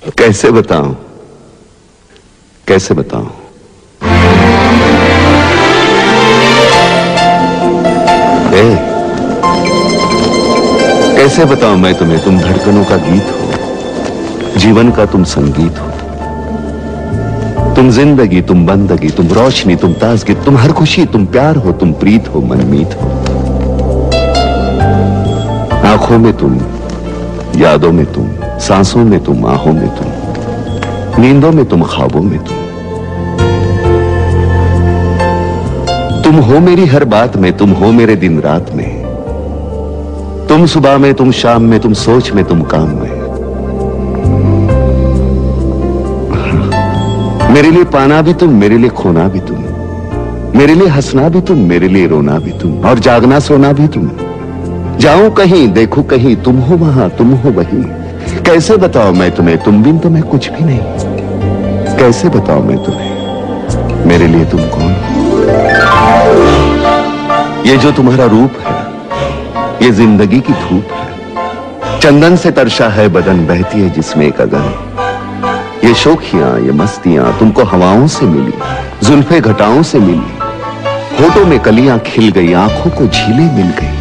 कैसे बताऊं, कैसे बताऊं? कैसे बताऊं मैं तुम्हें? तुम धड़कनों का गीत हो, जीवन का तुम संगीत हो। तुम जिंदगी, तुम बंदगी, तुम रोशनी, तुम ताजगी, तुम हर खुशी, तुम प्यार हो, तुम प्रीत हो, मनमीत हो। आंखों में तुम, यादों में तुम, सांसों में तुम, आहों में तुम, नींदों में तुम, ख्वाबों में तुम हो मेरी हर बात में, तुम हो मेरे दिन रात में, तुम सुबह में, तुम शाम में, तुम सोच में, तुम काम में। मेरे लिए पाना भी तुम, मेरे लिए खोना भी तुम, मेरे लिए हंसना भी तुम, मेरे लिए रोना भी तुम, और जागना सोना भी तुम। जाऊं कहीं, देखूं कहीं, तुम हो वहां, तुम हो वहीं। कैसे बताओ मैं तुम्हें, तुम बिन तो मैं कुछ भी नहीं। कैसे बताओ मैं तुम्हें, मेरे लिए तुम कौन हो? ये जो तुम्हारा रूप है, ये जिंदगी की धूप है। चंदन से तरशा है बदन, बहती है जिसमें एक अगन। ये शोखियां, ये मस्तियां तुमको हवाओं से मिली, जुल्फे घटाओं से मिली, होठों में कलियां खिल गई, आंखों को झीलें मिल गई।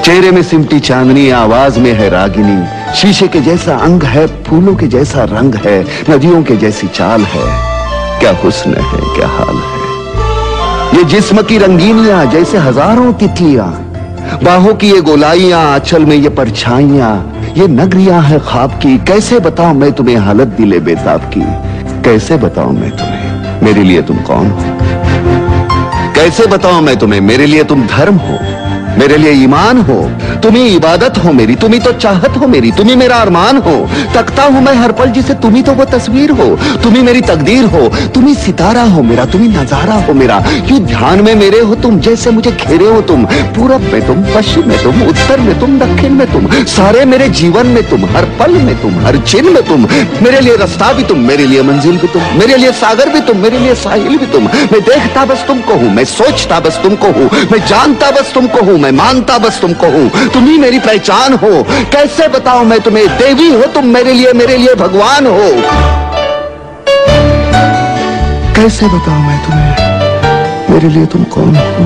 चेहरे में सिमटी चांदनी, आवाज में है रागिनी, शीशे के जैसा अंग है, फूलों के जैसा रंग है, नदियों के जैसी चाल है। क्या हुस्न है, क्या हाल है। ये जिस्म की रंगीनियां जैसे हजारों तितलियां, बाहों की ये गोलाइयां, आंचल में ये परछाइयां, ये नगरियां है ख्वाब की। कैसे बताऊं मैं तुम्हें हालत दिले बेताब की। कैसे बताऊं मैं तुम्हें, मेरे लिए तुम कौन हो? कैसे बताऊं मैं तुम्हें, मेरे लिए तुम धर्म हो, मेरे लिए ईमान हो, तुम ही इबादत हो मेरी, तुम ही तो चाहत हो मेरी, तुम ही मेरा अरमान हो। तकता हूं मैं हर पल जिसे, तुम ही तो वो तस्वीर हो, तुम ही मेरी तकदीर हो, तुम ही सितारा हो मेरा, तुम ही नजारा हो मेरा। यूं ध्यान में मेरे हो तुम, जैसे मुझे घेरे हो तुम। पूरब में तुम, पश्चिम में तुम, उत्तर में तुम, दक्षिण में तुम, सारे मेरे जीवन में तुम, हर पल में तुम, हर चिन्ह में तुम। मेरे लिए रास्ता भी तुम, मेरे लिए मंजिल भी तुम, मेरे लिए सागर भी तुम, मेरे लिए साहिल भी तुम। मैं देखता बस तुमको हूं, मैं सोचता बस तुमको हूं, मैं जानता बस तुमको हूं, मैं मानता बस तुमको हूं। तुम ही मेरी पहचान हो। कैसे बताऊं मैं तुम्हें, देवी हो तुम मेरे लिए भगवान हो। कैसे बताऊं मैं तुम्हें, मेरे लिए तुम कौन हो?